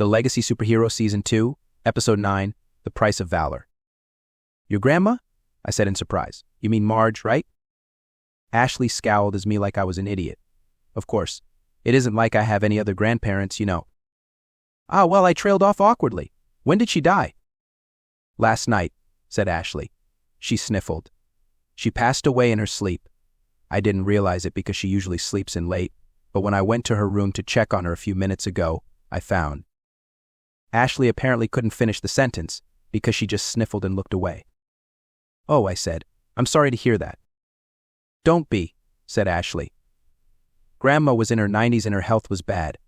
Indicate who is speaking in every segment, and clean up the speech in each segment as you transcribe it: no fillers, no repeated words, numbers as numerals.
Speaker 1: The Legacy Superhero Season 2, Episode 9, The Price of Valor. Your grandma? I said in surprise. You mean Marge, right? Ashley scowled at me like I was an idiot. Of course, it isn't like I have any other grandparents, you know. Ah, well, I trailed off awkwardly. When did she die? Last night, said Ashley. She sniffled. She passed away in her sleep. I didn't realize it because she usually sleeps in late, but when I went to her room to check on her a few minutes ago, I found. Ashley apparently couldn't finish the sentence because she just sniffled and looked away. Oh, I said. I'm sorry to hear that. Don't be, said Ashley. Grandma was in her 90s and her health was bad.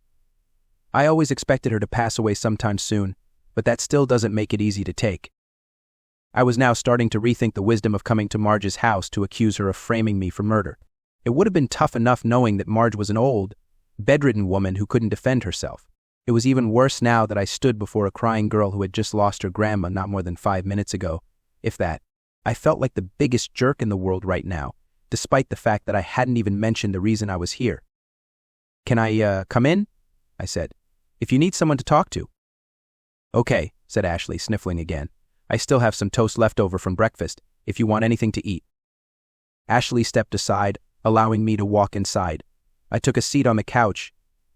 Speaker 1: I always expected her to pass away sometime soon, but that still doesn't make it easy to take. I was now starting to rethink the wisdom of coming to Marge's house to accuse her of framing me for murder. It would have been tough enough knowing that Marge was an old, bedridden woman who couldn't defend herself. It was even worse now that I stood before a crying girl who had just lost her grandma not more than 5 minutes ago, if that. I felt like the biggest jerk in the world right now, despite the fact that I hadn't even mentioned the reason I was here. Can I, come in? I said. If you need someone to talk to. Okay, said Ashley, sniffling again. I still have some toast left over from breakfast, if you want anything to eat. Ashley stepped aside, allowing me to walk inside. I took a seat on the couch,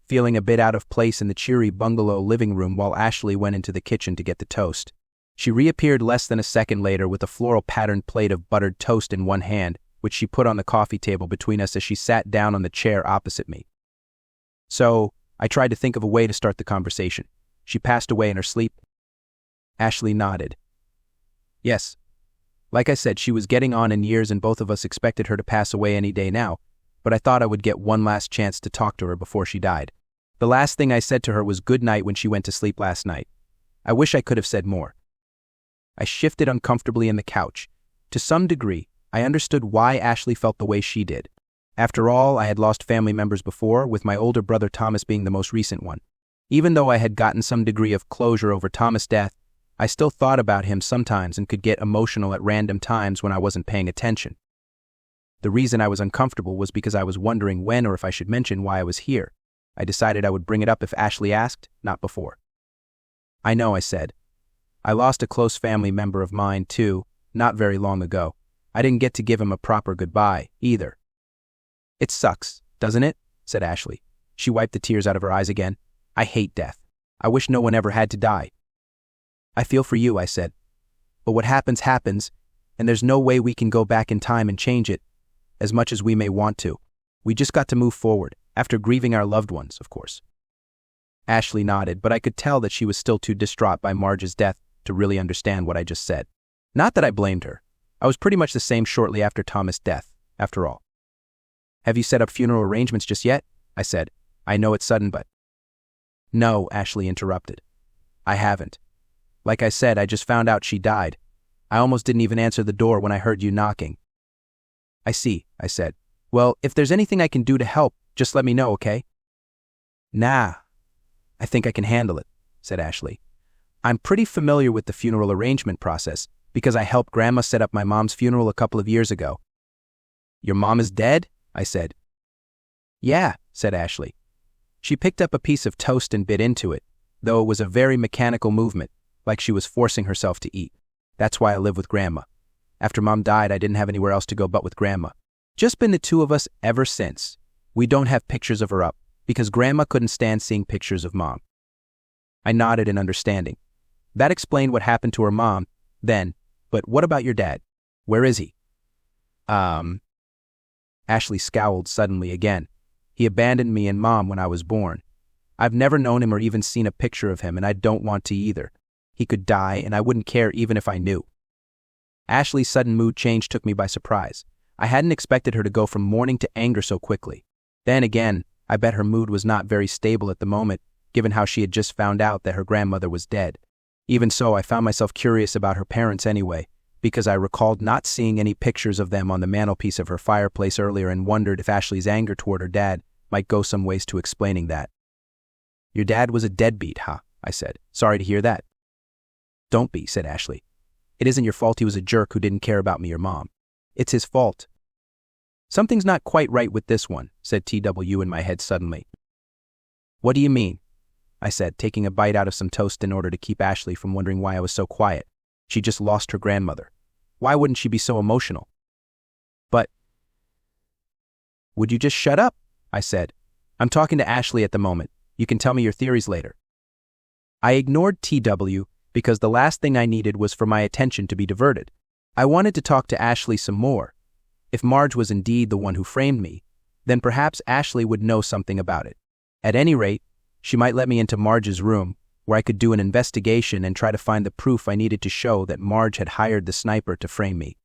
Speaker 1: feeling a bit out of place in the cheery bungalow living room while Ashley went into the kitchen to get the toast. She reappeared less than a second later with a floral-patterned plate of buttered toast in one hand, which she put on the coffee table between us as she sat down on the chair opposite me. So, I tried to think of a way to start the conversation. She passed away in her sleep? Ashley nodded. Yes. Like I said, she was getting on in years and both of us expected her to pass away any day now, but I thought I would get one last chance to talk to her before she died. The last thing I said to her was good night when she went to sleep last night. I wish I could have said more. I shifted uncomfortably in the couch. To some degree, I understood why Ashley felt the way she did. After all, I had lost family members before, with my older brother Thomas being the most recent one. Even though I had gotten some degree of closure over Thomas' death, I still thought about him sometimes and could get emotional at random times when I wasn't paying attention. The reason I was uncomfortable was because I was wondering when or if I should mention why I was here. I decided I would bring it up if Ashley asked, not before. I know, I said. I lost a close family member of mine, too, not very long ago. I didn't get to give him a proper goodbye, either. It sucks, doesn't it? Said Ashley. She wiped the tears out of her eyes again. I hate death. I wish no one ever had to die. I feel for you, I said. But what happens, happens, and there's no way we can go back in time and change it, as much as we may want to. We just got to move forward, after grieving our loved ones, of course. Ashley nodded, but I could tell that she was still too distraught by Marge's death to really understand what I just said. Not that I blamed her. I was pretty much the same shortly after Thomas' death, after all. Have you set up funeral arrangements just yet? I said. I know it's sudden, but... No, Ashley interrupted. I haven't. Like I said, I just found out she died. I almost didn't even answer the door when I heard you knocking. I see, I said. Well, if there's anything I can do to help, just let me know, okay? Nah, I think I can handle it, said Ashley. I'm pretty familiar with the funeral arrangement process because I helped Grandma set up my mom's funeral a couple of years ago. Your mom is dead? I said. Yeah, said Ashley. She picked up a piece of toast and bit into it, though it was a very mechanical movement, like she was forcing herself to eat. That's why I live with Grandma. After Mom died, I didn't have anywhere else to go but with Grandma. Just been the two of us ever since. We don't have pictures of her up, because Grandma couldn't stand seeing pictures of Mom. I nodded in understanding. That explained what happened to her mom, then, but what about your dad? Where is he? Ashley scowled suddenly again. He abandoned me and Mom when I was born. I've never known him or even seen a picture of him, and I don't want to either. He could die, and I wouldn't care even if I knew. Ashley's sudden mood change took me by surprise. I hadn't expected her to go from mourning to anger so quickly. Then again, I bet her mood was not very stable at the moment, given how she had just found out that her grandmother was dead. Even so, I found myself curious about her parents anyway, because I recalled not seeing any pictures of them on the mantelpiece of her fireplace earlier and wondered if Ashley's anger toward her dad might go some ways to explaining that. Your dad was a deadbeat, huh? I said. Sorry to hear that. Don't be, said Ashley. It isn't your fault he was a jerk who didn't care about me or Mom. It's his fault. Something's not quite right with this one, said TW in my head suddenly. What do you mean? I said, taking a bite out of some toast in order to keep Ashley from wondering why I was so quiet. She just lost her grandmother. Why wouldn't she be so emotional? But, would you just shut up? I said. I'm talking to Ashley at the moment. You can tell me your theories later. I ignored TW because the last thing I needed was for my attention to be diverted. I wanted to talk to Ashley some more. If Marge was indeed the one who framed me, then perhaps Ashley would know something about it. At any rate, she might let me into Marge's room, where I could do an investigation and try to find the proof I needed to show that Marge had hired the sniper to frame me.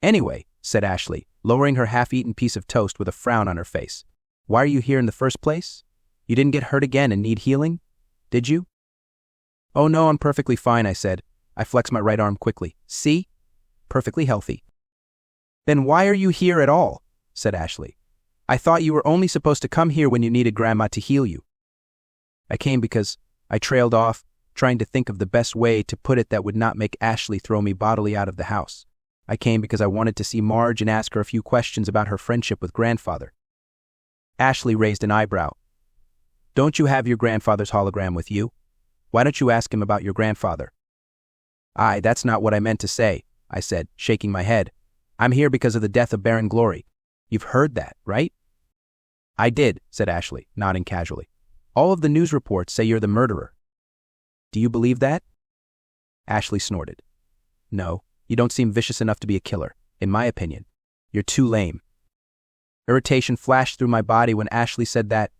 Speaker 1: Anyway, said Ashley, lowering her half-eaten piece of toast with a frown on her face. Why are you here in the first place? You didn't get hurt again and need healing? Did you? Oh no, I'm perfectly fine, I said. I flexed my right arm quickly. See? Perfectly healthy. Then why are you here at all? Said Ashley. I thought you were only supposed to come here when you needed Grandma to heal you. I came because I trailed off, trying to think of the best way to put it that would not make Ashley throw me bodily out of the house. I came because I wanted to see Marge and ask her a few questions about her friendship with grandfather. Ashley raised an eyebrow. Don't you have your grandfather's hologram with you? Why don't you ask him about your grandfather? That's not what I meant to say, I said, shaking my head. I'm here because of the death of Baron Glory. You've heard that, right? I did, said Ashley, nodding casually. All of the news reports say you're the murderer. Do you believe that? Ashley snorted. No, you don't seem vicious enough to be a killer, in my opinion. You're too lame. Irritation flashed through my body when Ashley said that,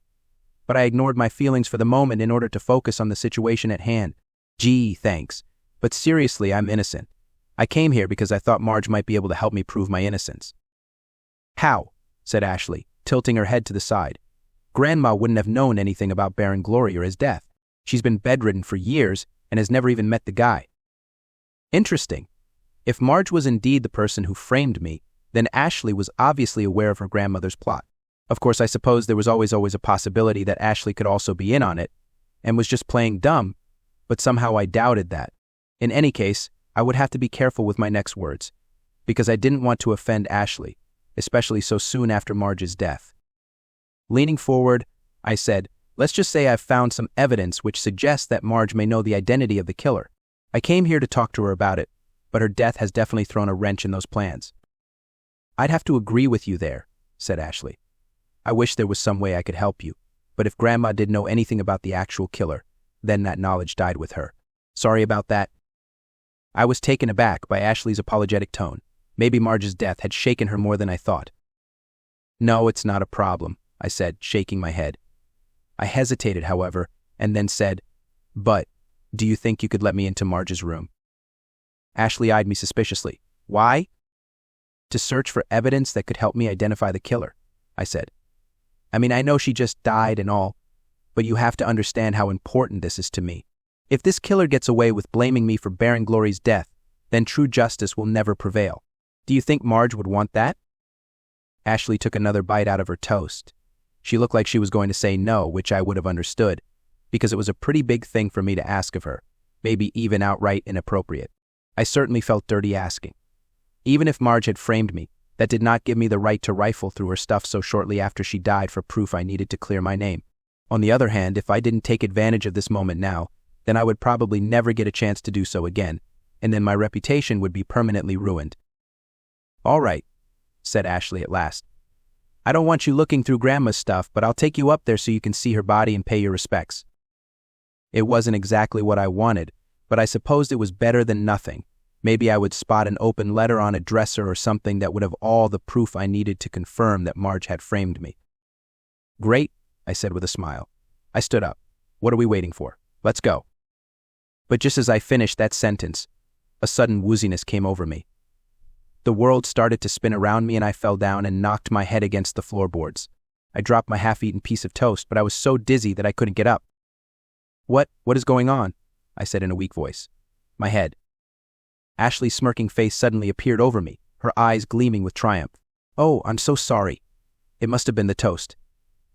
Speaker 1: but I ignored my feelings for the moment in order to focus on the situation at hand. Gee, thanks. But seriously, I'm innocent. I came here because I thought Marge might be able to help me prove my innocence. How? Said Ashley, tilting her head to the side. Grandma wouldn't have known anything about Baron Glory or his death. She's been bedridden for years and has never even met the guy. Interesting. If Marge was indeed the person who framed me, then Ashley was obviously aware of her grandmother's plot. Of course, I suppose there was always a possibility that Ashley could also be in on it and was just playing dumb, but somehow I doubted that. In any case, I would have to be careful with my next words, because I didn't want to offend Ashley, especially so soon after Marge's death. Leaning forward, I said, let's just say I've found some evidence which suggests that Marge may know the identity of the killer. I came here to talk to her about it, but her death has definitely thrown a wrench in those plans. I'd have to agree with you there, said Ashley. I wish there was some way I could help you, but if Grandma didn't know anything about the actual killer, then that knowledge died with her. Sorry about that. I was taken aback by Ashley's apologetic tone. Maybe Marge's death had shaken her more than I thought. No, it's not a problem, I said, shaking my head. I hesitated, however, and then said, but, do you think you could let me into Marge's room? Ashley eyed me suspiciously. Why? To search for evidence that could help me identify the killer, I said. I mean, I know she just died and all, but you have to understand how important this is to me. If this killer gets away with blaming me for Baron Glory's death, then true justice will never prevail. Do you think Marge would want that? Ashley took another bite out of her toast. She looked like she was going to say no, which I would have understood, because it was a pretty big thing for me to ask of her, maybe even outright inappropriate. I certainly felt dirty asking. Even if Marge had framed me, that did not give me the right to rifle through her stuff so shortly after she died for proof I needed to clear my name. On the other hand, if I didn't take advantage of this moment now, then I would probably never get a chance to do so again, and then my reputation would be permanently ruined. All right, said Ashley at last. I don't want you looking through Grandma's stuff, but I'll take you up there so you can see her body and pay your respects. It wasn't exactly what I wanted, but I supposed it was better than nothing. Maybe I would spot an open letter on a dresser or something that would have all the proof I needed to confirm that Marge had framed me. Great, I said with a smile. I stood up. What are we waiting for? Let's go. But just as I finished that sentence, a sudden wooziness came over me. The world started to spin around me and I fell down and knocked my head against the floorboards. I dropped my half-eaten piece of toast, but I was so dizzy that I couldn't get up. What is going on? I said in a weak voice. My head. Ashley's smirking face suddenly appeared over me, her eyes gleaming with triumph. Oh, I'm so sorry. It must have been the toast.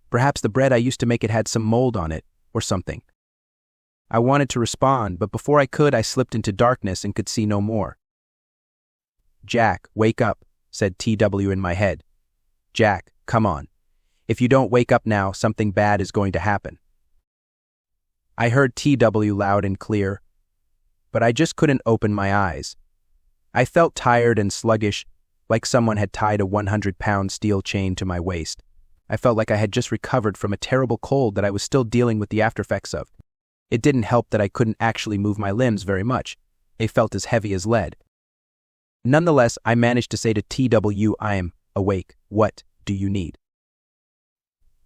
Speaker 1: Perhaps the bread I used to make it had some mold on it, or something. I wanted to respond, but before I could, I slipped into darkness and could see no more. Jack, wake up, said TW in my head. Jack, come on. If you don't wake up now, something bad is going to happen. I heard TW loud and clear, but I just couldn't open my eyes. I felt tired and sluggish, like someone had tied a 100-pound steel chain to my waist. I felt like I had just recovered from a terrible cold that I was still dealing with the aftereffects of. It didn't help that I couldn't actually move my limbs very much. They felt as heavy as lead. Nonetheless, I managed to say to TW, "I am awake. What do you need?"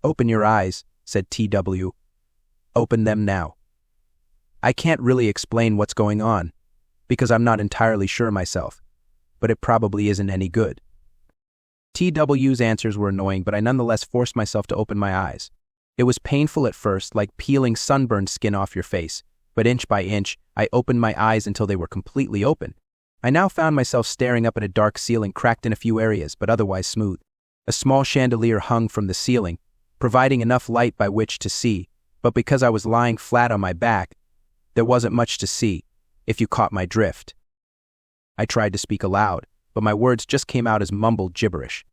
Speaker 1: "Open your eyes," said TW. "Open them now." I can't really explain what's going on, because I'm not entirely sure myself, but it probably isn't any good. TW's answers were annoying, but I nonetheless forced myself to open my eyes. It was painful at first, like peeling sunburned skin off your face, but inch by inch, I opened my eyes until they were completely open. I now found myself staring up at a dark ceiling cracked in a few areas, but otherwise smooth. A small chandelier hung from the ceiling, providing enough light by which to see, but because I was lying flat on my back, there wasn't much to see, if you caught my drift. I tried to speak aloud, but my words just came out as mumbled gibberish.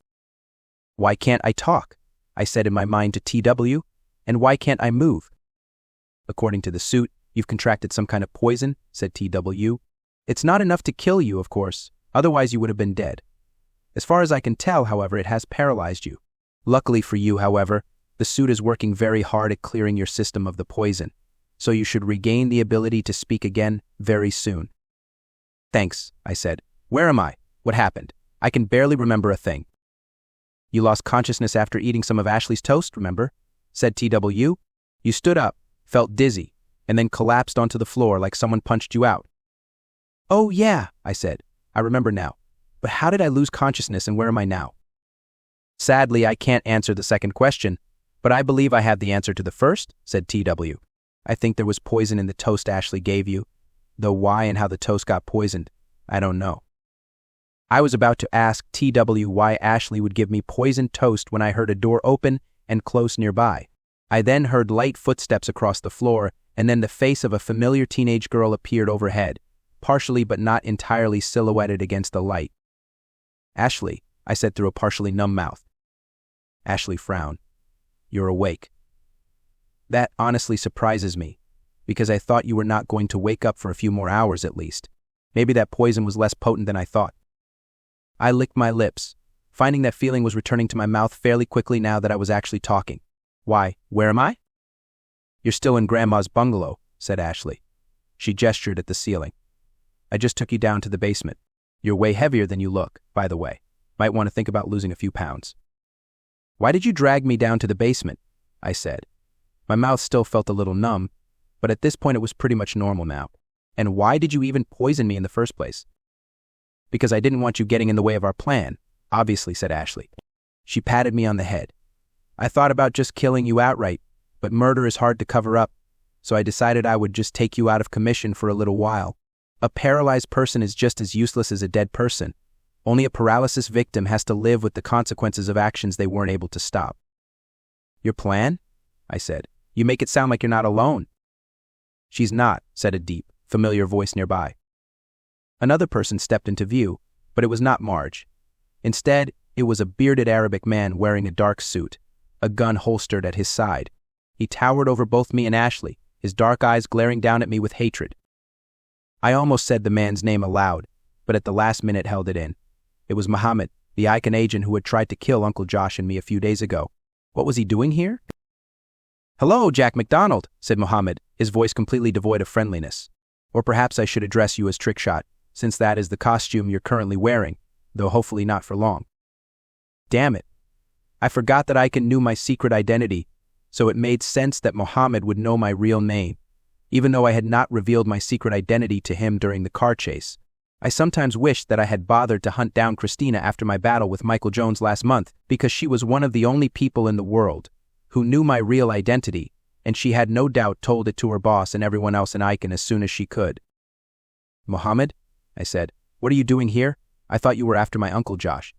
Speaker 1: "Why can't I talk?" I said in my mind to TW, "and why can't I move?" "According to the suit, you've contracted some kind of poison," said TW. "It's not enough to kill you, of course, otherwise you would have been dead. As far as I can tell, however, it has paralyzed you. Luckily for you, however, the suit is working very hard at clearing your system of the poison, so you should regain the ability to speak again very soon." "Thanks," I said. "Where am I? What happened? I can barely remember a thing." "You lost consciousness after eating some of Ashley's toast, remember?" said TW. "You stood up, felt dizzy, and then collapsed onto the floor like someone punched you out." "Oh yeah," I said. "I remember now. But how did I lose consciousness and where am I now?" "Sadly, I can't answer the second question, but I believe I have the answer to the first," said TW. "I think there was poison in the toast Ashley gave you, though why and how the toast got poisoned, I don't know." I was about to ask TW why Ashley would give me poisoned toast when I heard a door open and close nearby. I then heard light footsteps across the floor, and then the face of a familiar teenage girl appeared overhead, partially but not entirely silhouetted against the light. "Ashley," I said through a partially numb mouth. Ashley frowned. "You're awake." "That honestly surprises me, because I thought you were not going to wake up for a few more hours at least. Maybe that poison was less potent than I thought." I licked my lips, finding that feeling was returning to my mouth fairly quickly now that I was actually talking. "Why, where am I?" "You're still in Grandma's bungalow," said Ashley. She gestured at the ceiling. "I just took you down to the basement. You're way heavier than you look, by the way. Might want to think about losing a few pounds." "Why did you drag me down to the basement?" I said. My mouth still felt a little numb, but at this point it was pretty much normal now. "And why did you even poison me in the first place?" "Because I didn't want you getting in the way of our plan," obviously, said Ashley. She patted me on the head. "I thought about just killing you outright, but murder is hard to cover up, so I decided I would just take you out of commission for a little while. A paralyzed person is just as useless as a dead person. Only a paralysis victim has to live with the consequences of actions they weren't able to stop." "Your plan?" I said. "You make it sound like you're not alone." "She's not," said a deep, familiar voice nearby. Another person stepped into view, but it was not Marge. Instead, it was a bearded Arabic man wearing a dark suit, a gun holstered at his side. He towered over both me and Ashley, his dark eyes glaring down at me with hatred. I almost said the man's name aloud, but at the last minute held it in. It was Mohammed, the Icon agent who had tried to kill Uncle Josh and me a few days ago. What was he doing here? "Hello, Jack McDonald," said Mohammed, his voice completely devoid of friendliness. "Or perhaps I should address you as Trickshot, since that is the costume you're currently wearing, though hopefully not for long." Damn it. I forgot that Icon knew my secret identity, so it made sense that Mohammed would know my real name, even though I had not revealed my secret identity to him during the car chase. I sometimes wished that I had bothered to hunt down Christina after my battle with Michael Jones last month, because she was one of the only people in the world who knew my real identity, and she had no doubt told it to her boss and everyone else in Icon as soon as she could. "Mohammed," I said, "what are you doing here? I thought you were after my Uncle Josh."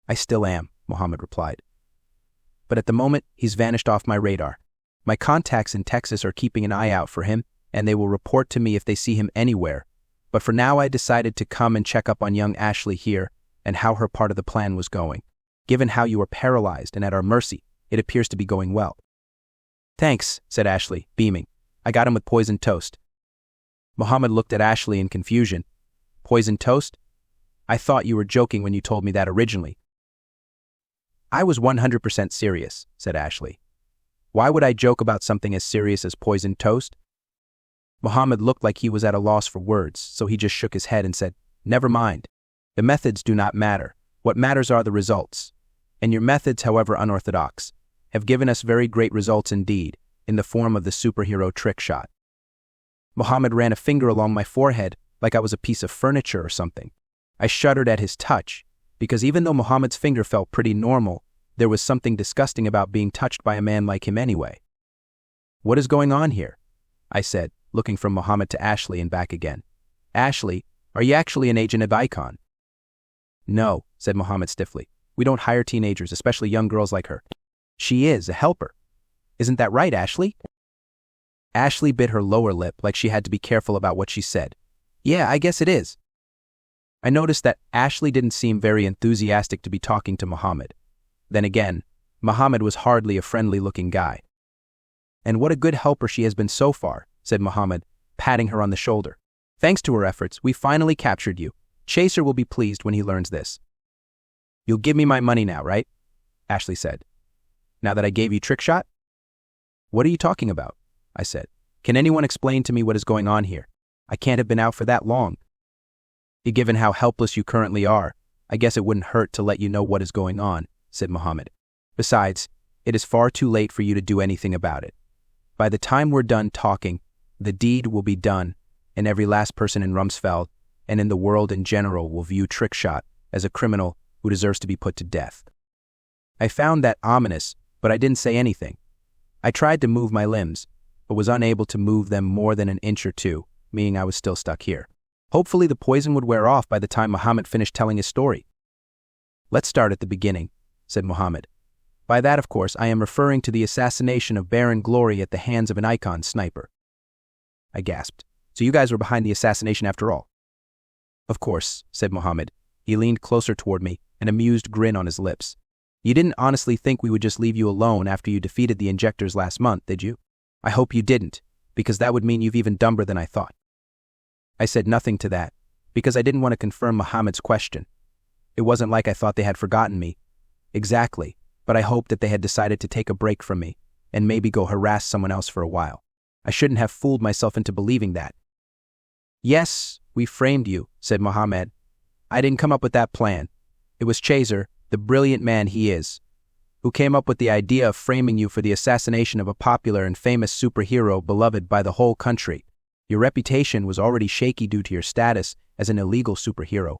Speaker 1: "I still am," Mohammed replied. "But at the moment, he's vanished off my radar. My contacts in Texas are keeping an eye out for him, and they will report to me if they see him anywhere. But for now, I decided to come and check up on young Ashley here and how her part of the plan was going. Given how you are paralyzed and at our mercy, it appears to be going well." "Thanks," said Ashley, beaming. I got him with poisoned toast. Mohammed looked at Ashley in confusion. Poisoned toast? I thought you were joking when you told me that originally. I was 100% serious, said Ashley. Why would I joke about something as serious as poisoned toast? Mohammed looked like he was at a loss for words, so he just shook his head and said, Never mind. The methods do not matter. What matters are the results. And your methods, however unorthodox, have given us very great results indeed, in the form of the superhero trick shot. Mohammed ran a finger along my forehead like I was a piece of furniture or something. I shuddered at his touch, because even though Mohammed's finger felt pretty normal, there was something disgusting about being touched by a man like him anyway. What is going on here? I said, looking from Mohammed to Ashley and back again. Ashley, are you actually an agent of Icon? No, said Mohammed stiffly. We don't hire teenagers, especially young girls like her. She is a helper. Isn't that right, Ashley? Ashley bit her lower lip like she had to be careful about what she said. Yeah, I guess it is. I noticed that Ashley didn't seem very enthusiastic to be talking to Mohammed. Then again, Mohammed was hardly a friendly-looking guy. And what a good helper she has been so far, said Mohammed, patting her on the shoulder. Thanks to her efforts, we finally captured you. Chaser will be pleased when he learns this. You'll give me my money now, right? Ashley said. Now that I gave you trick shot? What are you talking about? I said. Can anyone explain to me what is going on here? I can't have been out for that long. Given how helpless you currently are, I guess it wouldn't hurt to let you know what is going on, said Mohammed. Besides, it is far too late for you to do anything about it. By the time we're done talking, the deed will be done, and every last person in Rumsfeld and in the world in general will view Trickshot as a criminal who deserves to be put to death. I found that ominous, but I didn't say anything. I tried to move my limbs, but was unable to move them more than an inch or two, meaning I was still stuck here. Hopefully the poison would wear off by the time Mohammed finished telling his story. Let's start at the beginning, said Mohammed. By that, of course, I am referring to the assassination of Baron Glory at the hands of an Icon sniper. I gasped. So you guys were behind the assassination after all? Of course, said Mohammed. He leaned closer toward me, an amused grin on his lips. You didn't honestly think we would just leave you alone after you defeated the injectors last month, did you? I hope you didn't, because that would mean you've even dumber than I thought. I said nothing to that, because I didn't want to confirm Mohammed's question. It wasn't like I thought they had forgotten me. Exactly, but I hoped that they had decided to take a break from me, and maybe go harass someone else for a while. I shouldn't have fooled myself into believing that. Yes, we framed you, said Mohammed. I didn't come up with that plan. It was Chaser, the brilliant man he is, who came up with the idea of framing you for the assassination of a popular and famous superhero beloved by the whole country. Your reputation was already shaky due to your status as an illegal superhero,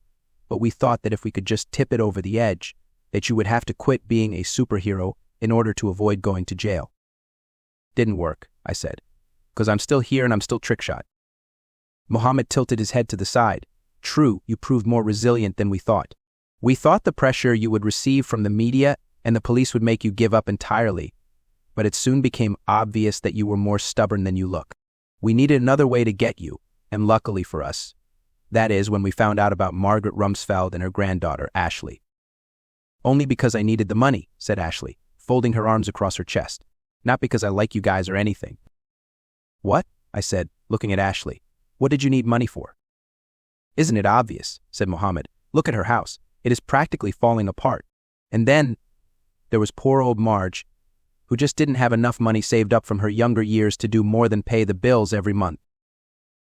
Speaker 1: but we thought that if we could just tip it over the edge, that you would have to quit being a superhero in order to avoid going to jail. Didn't work, I said, because I'm still here and I'm still Trickshot. Mohammed tilted his head to the side. True, you proved more resilient than we thought. We thought the pressure you would receive from the media and the police would make you give up entirely, but it soon became obvious that you were more stubborn than you look. We needed another way to get you, and luckily for us, that is when we found out about Margaret Rumsfeld and her granddaughter, Ashley. Only because I needed the money, said Ashley, folding her arms across her chest. Not because I like you guys or anything. What? I said, looking at Ashley. What did you need money for? Isn't it obvious, said Mohammed. Look at her house. It is practically falling apart. And then there was poor old Marge, who just didn't have enough money saved up from her younger years to do more than pay the bills every month.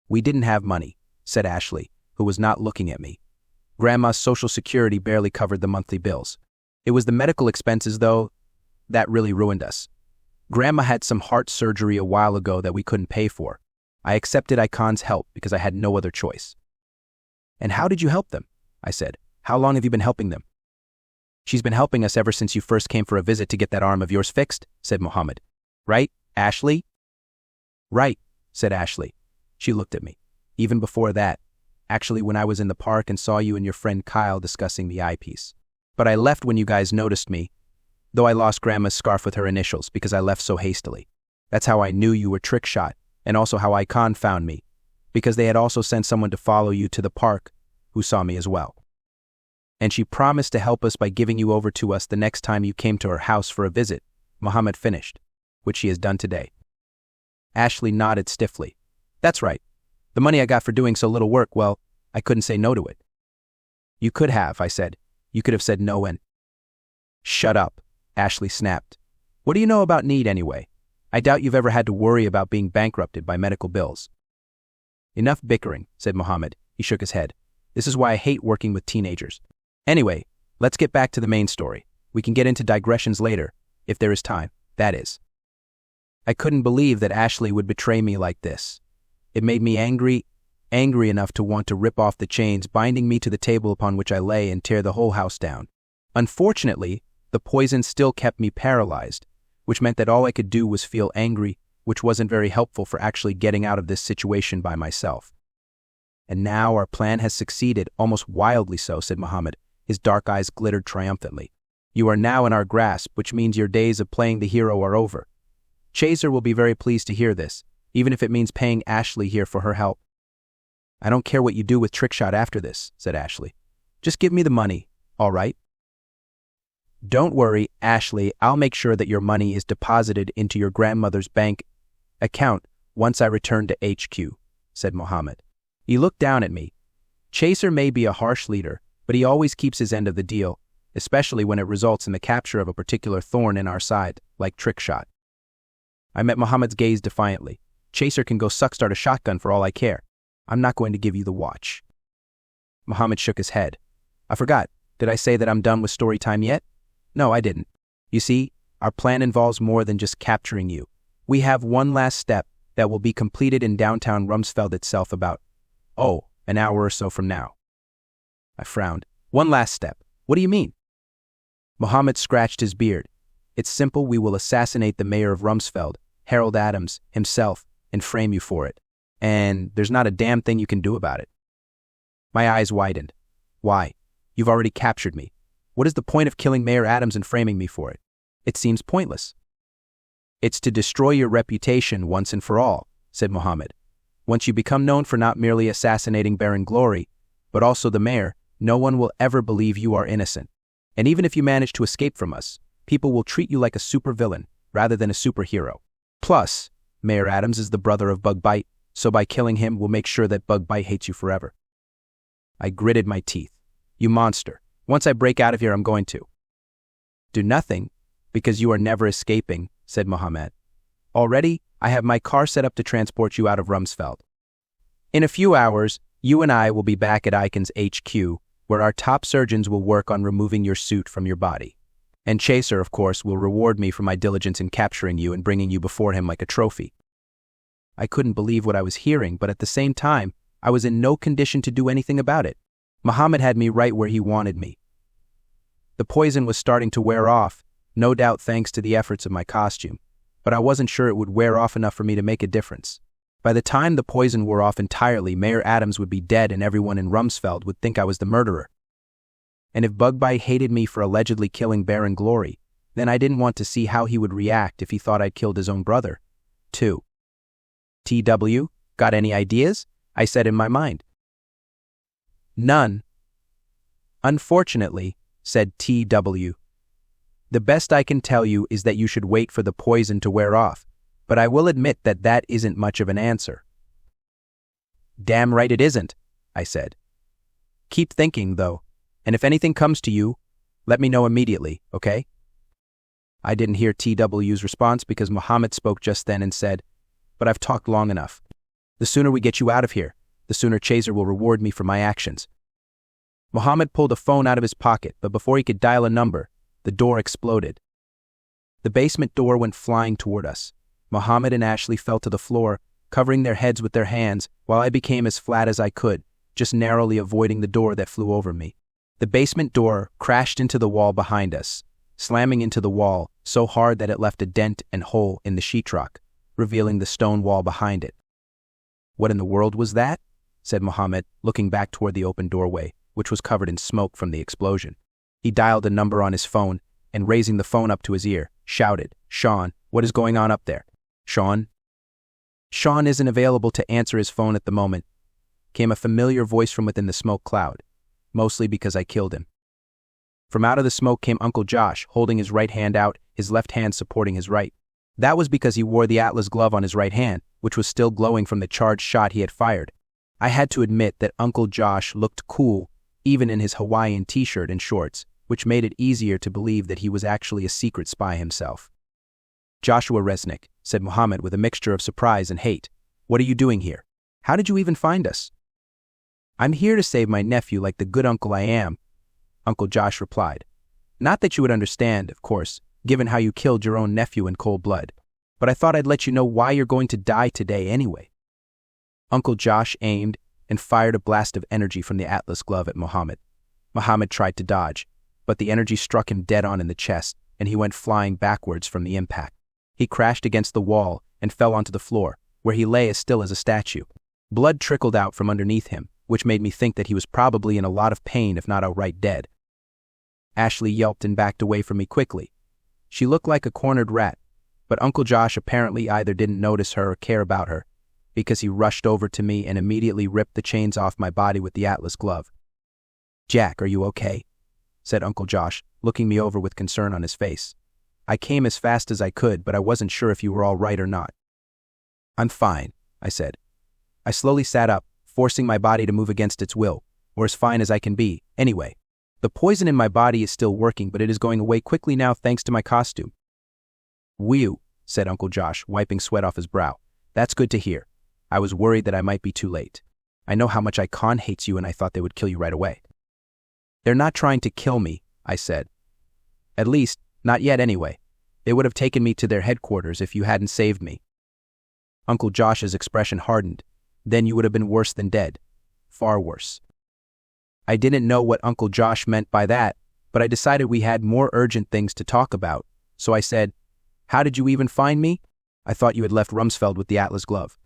Speaker 1: We didn't have money, said Ashley, who was not looking at me. Grandma's Social Security barely covered the monthly bills. It was the medical expenses, though, that really ruined us. Grandma had some heart surgery a while ago that we couldn't pay for. I accepted Icon's help because I had no other choice. And how did you help them? I said. How long have you been helping them? She's been helping us ever since you first came for a visit to get that arm of yours fixed, said Mohammed. Right, Ashley? Right, said Ashley. She looked at me. Even before that. Actually, when I was in the park and saw you and your friend Kyle discussing the eyepiece. But I left when you guys noticed me, though I lost Grandma's scarf with her initials because I left so hastily. That's how I knew you were Trickshot, and also how Icon found me, because they had also sent someone to follow you to the park who saw me as well. And she promised to help us by giving you over to us the next time you came to her house for a visit, Mohammed finished, which she has done today. Ashley nodded stiffly. That's right. The money I got for doing so little work, well, I couldn't say no to it. You could have, I said. You could have said no and... Shut up, Ashley snapped. What do you know about need anyway? I doubt you've ever had to worry about being bankrupted by medical bills. Enough bickering, said Mohammed. He shook his head. This is why I hate working with teenagers. Anyway, let's get back to the main story. We can get into digressions later, if there is time, that is. I couldn't believe that Ashley would betray me like this. It made me angry enough to want to rip off the chains binding me to the table upon which I lay and tear the whole house down. Unfortunately, the poison still kept me paralyzed, which meant that all I could do was feel angry, which wasn't very helpful for actually getting out of this situation by myself. And now our plan has succeeded, almost wildly so, said Mohammed. His dark eyes glittered triumphantly. You are now in our grasp, which means your days of playing the hero are over. Chaser will be very pleased to hear this, even if it means paying Ashley here for her help. I don't care what you do with Trickshot after this, said Ashley. Just give me the money, all right? Don't worry, Ashley, I'll make sure that your money is deposited into your grandmother's bank account once I return to HQ, said Mohammed. He looked down at me. Chaser may be a harsh leader, but he always keeps his end of the deal, especially when it results in the capture of a particular thorn in our side, like Trickshot. I met Mohammed's gaze defiantly. Chaser can go suck-start a shotgun for all I care. I'm not going to give you the watch. Mohammed shook his head. I forgot. Did I say that I'm done with story time yet? No, I didn't. You see, our plan involves more than just capturing you. We have one last step that will be completed in downtown Rumsfeld itself about, an hour or so from now. I frowned. One last step. What do you mean? Mohammed scratched his beard. It's simple. We will assassinate the mayor of Rumsfeld, Harold Adams, himself, and frame you for it. And there's not a damn thing you can do about it. My eyes widened. Why? You've already captured me. What is the point of killing Mayor Adams and framing me for it? It seems pointless. It's to destroy your reputation once and for all, said Mohammed. Once you become known for not merely assassinating Baron Glory, but also the mayor, no one will ever believe you are innocent. And even if you manage to escape from us, people will treat you like a supervillain rather than a superhero. Plus, Mayor Adams is the brother of Bug Bite, so by killing him, we'll make sure that Bug Bite hates you forever. I gritted my teeth. You monster. Once I break out of here, I'm going to. Do nothing, because you are never escaping, said Mohammed. Already, I have my car set up to transport you out of Rumsfeld. In a few hours, you and I will be back at Icon's HQ, where our top surgeons will work on removing your suit from your body. And Chaser, of course, will reward me for my diligence in capturing you and bringing you before him like a trophy. I couldn't believe what I was hearing, but at the same time, I was in no condition to do anything about it. Mohammed had me right where he wanted me. The poison was starting to wear off, no doubt thanks to the efforts of my costume, but I wasn't sure it would wear off enough for me to make a difference. By the time the poison wore off entirely, Mayor Adams would be dead and everyone in Rumsfeld would think I was the murderer. And if Bugbite hated me for allegedly killing Baron Glory, then I didn't want to see how he would react if he thought I'd killed his own brother, too. TW, got any ideas? I said in my mind. None. Unfortunately, said TW. The best I can tell you is that you should wait for the poison to wear off, but I will admit that that isn't much of an answer. Damn right it isn't, I said. Keep thinking, though, and if anything comes to you, let me know immediately, okay? I didn't hear TW's response because Mohammed spoke just then and said, but I've talked long enough. The sooner we get you out of here, the sooner Chaser will reward me for my actions. Mohammed pulled a phone out of his pocket, but before he could dial a number, the door exploded. The basement door went flying toward us. Mohammed and Ashley fell to the floor, covering their heads with their hands, while I became as flat as I could, just narrowly avoiding the door that flew over me. The basement door crashed into the wall behind us, slamming into the wall so hard that it left a dent and hole in the sheetrock, revealing the stone wall behind it. What in the world was that? Said Mohammed, looking back toward the open doorway, which was covered in smoke from the explosion. He dialed a number on his phone, and raising the phone up to his ear, shouted, Sean, what is going on up there? Sean? Sean isn't available to answer his phone at the moment, came a familiar voice from within the smoke cloud, mostly because I killed him. From out of the smoke came Uncle Josh, holding his right hand out, his left hand supporting his right. That was because he wore the Atlas glove on his right hand, which was still glowing from the charged shot he had fired. I had to admit that Uncle Josh looked cool, even in his Hawaiian t-shirt and shorts, which made it easier to believe that he was actually a secret spy himself. "Joshua Resnick," said Muhammad with a mixture of surprise and hate. "What are you doing here? How did you even find us?" "I'm here to save my nephew like the good uncle I am," Uncle Josh replied. "Not that you would understand, of course, given how you killed your own nephew in cold blood, but I thought I'd let you know why you're going to die today anyway." Uncle Josh aimed and fired a blast of energy from the Atlas glove at Muhammad. Muhammad tried to dodge, but the energy struck him dead on in the chest, and he went flying backwards from the impact. He crashed against the wall and fell onto the floor, where he lay as still as a statue. Blood trickled out from underneath him, which made me think that he was probably in a lot of pain if not outright dead. Ashley yelped and backed away from me quickly. She looked like a cornered rat, but Uncle Josh apparently either didn't notice her or care about her, because he rushed over to me and immediately ripped the chains off my body with the Atlas glove. "Jack, are you okay?" said Uncle Josh, looking me over with concern on his face. "I came as fast as I could, but I wasn't sure if you were all right or not." "I'm fine," I said. I slowly sat up, forcing my body to move against its will, or as fine as I can be, anyway. The poison in my body is still working, but it is going away quickly now thanks to my costume. "Whew," said Uncle Josh, wiping sweat off his brow. "That's good to hear. I was worried that I might be too late. I know how much Icon hates you and I thought they would kill you right away." "They're not trying to kill me," I said. "At least, not yet anyway. They would have taken me to their headquarters if you hadn't saved me." Uncle Josh's expression hardened. "Then you would have been worse than dead. Far worse." I didn't know what Uncle Josh meant by that, but I decided we had more urgent things to talk about, so I said, "How did you even find me? I thought you had left Rumsfeld with the Atlas glove."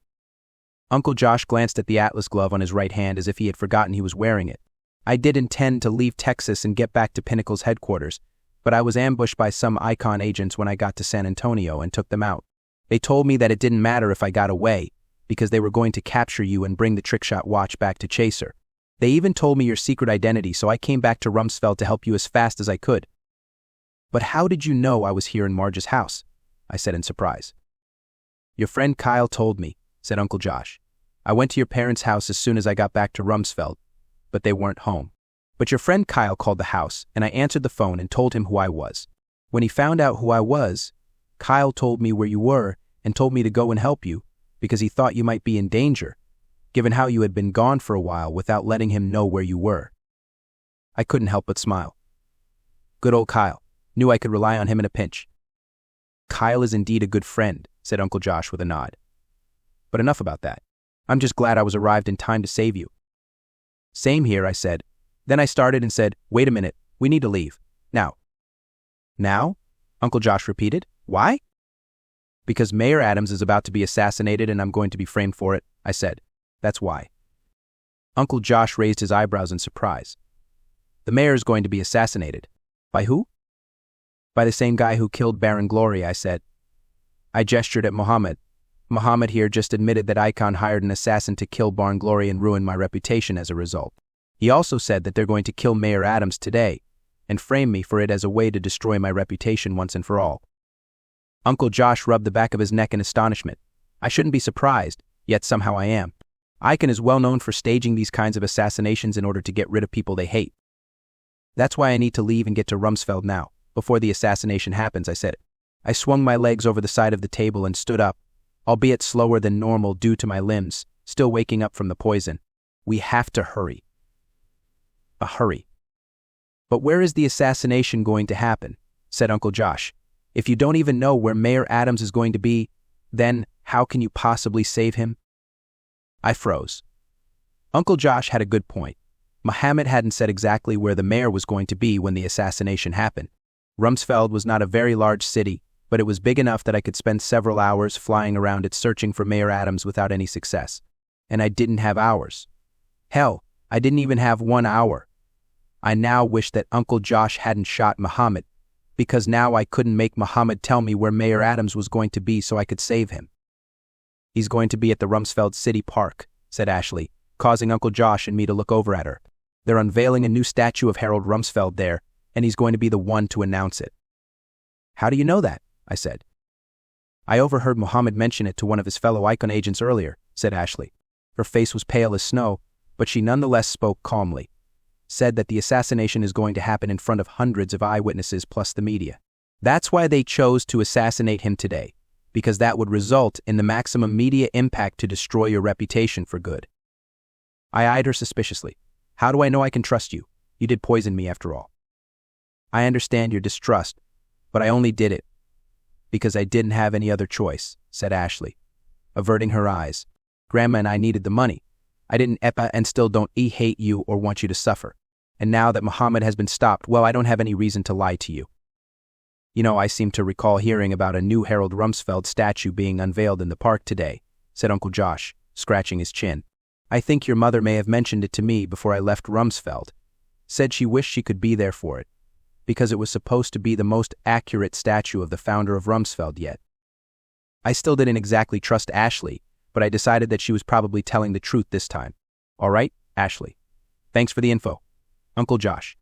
Speaker 1: Uncle Josh glanced at the Atlas glove on his right hand as if he had forgotten he was wearing it. "I did intend to leave Texas and get back to Pinnacle's headquarters, but I was ambushed by some Icon agents when I got to San Antonio and took them out. They told me that it didn't matter if I got away, because they were going to capture you and bring the trickshot watch back to Chaser. They even told me your secret identity, so I came back to Rumsfeld to help you as fast as I could." "But how did you know I was here in Marge's house?" I said in surprise. "Your friend Kyle told me," said Uncle Josh. "I went to your parents' house as soon as I got back to Rumsfeld, but they weren't home. But your friend Kyle called the house, and I answered the phone and told him who I was. When he found out who I was, Kyle told me where you were and told me to go and help you, because he thought you might be in danger, given how you had been gone for a while without letting him know where you were." I couldn't help but smile. Good old Kyle. Knew I could rely on him in a pinch. "Kyle is indeed a good friend," said Uncle Josh with a nod. "But enough about that. I'm just glad I was arrived in time to save you." "Same here," I said. Then I started and said, "Wait a minute, we need to leave. Now." "Now?" Uncle Josh repeated. "Why?" "Because Mayor Adams is about to be assassinated and I'm going to be framed for it," I said. "That's why." Uncle Josh raised his eyebrows in surprise. "The mayor is going to be assassinated. By who?" "By the same guy who killed Baron Glory," I said. I gestured at Muhammad. Muhammad here just admitted that Icon hired an assassin to kill Baron Glory and ruin my reputation as a result. He also said that they're going to kill Mayor Adams today and frame me for it as a way to destroy my reputation once and for all. Uncle Josh rubbed the back of his neck in astonishment. I shouldn't be surprised, yet somehow I am. Icon is well known for staging these kinds of assassinations in order to get rid of people they hate. "That's why I need to leave and get to Rumsfeld now, before the assassination happens," I said. I swung my legs over the side of the table and stood up, albeit slower than normal due to my limbs, still waking up from the poison. "We have to hurry." A hurry. "But where is the assassination going to happen?" said Uncle Josh. "If you don't even know where Mayor Adams is going to be, then how can you possibly save him?" I froze. Uncle Josh had a good point. Muhammad hadn't said exactly where the mayor was going to be when the assassination happened. Rumsfeld was not a very large city, but it was big enough that I could spend several hours flying around it searching for Mayor Adams without any success. And I didn't have hours. Hell, I didn't even have 1 hour. I now wished that Uncle Josh hadn't shot Muhammad, because now I couldn't make Muhammad tell me where Mayor Adams was going to be so I could save him. "He's going to be at the Rumsfeld City Park," said Ashley, causing Uncle Josh and me to look over at her. "They're unveiling a new statue of Harold Rumsfeld there, and he's going to be the one to announce it." "How do you know that?" I said. I overheard Mohammed mention it to one of his fellow Icon agents earlier, said Ashley. Her face was pale as snow, but she nonetheless spoke calmly. Said that the assassination is going to happen in front of hundreds of eyewitnesses plus the media. That's why they chose to assassinate him today, because that would result in the maximum media impact to destroy your reputation for good. I eyed her suspiciously. How do I know I can trust you? You did poison me after all. I understand your distrust, but I only did it because I didn't have any other choice, said Ashley, averting her eyes. Grandma and I needed the money. I didn't EPA and still don't hate you or want you to suffer. And now that Mohammed has been stopped, well, I don't have any reason to lie to you. You know, I seem to recall hearing about a new Harold Rumsfeld statue being unveiled in the park today, said Uncle Josh, scratching his chin. I think your mother may have mentioned it to me before I left Rumsfeld. Said she wished she could be there for it, because it was supposed to be the most accurate statue of the founder of Rumsfeld yet. I still didn't exactly trust Ashley, but I decided that she was probably telling the truth this time. All right, Ashley. Thanks for the info. Uncle Josh.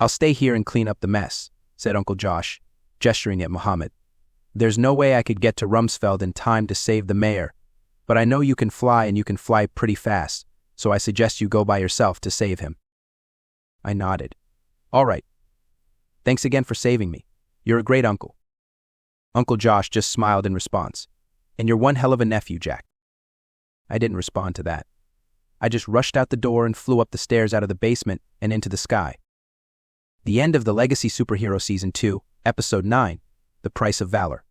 Speaker 1: I'll stay here and clean up the mess, said Uncle Josh, gesturing at Mohammed. There's no way I could get to Rumsfeld in time to save the mayor, but I know you can fly and you can fly pretty fast, so I suggest you go by yourself to save him. I nodded. All right. Thanks again for saving me. You're a great uncle. Uncle Josh just smiled in response. And you're one hell of a nephew, Jack. I didn't respond to that. I just rushed out the door and flew up the stairs out of the basement and into the sky. The end of the Legacy Superhero Season 2, Episode 9, The Price of Valor.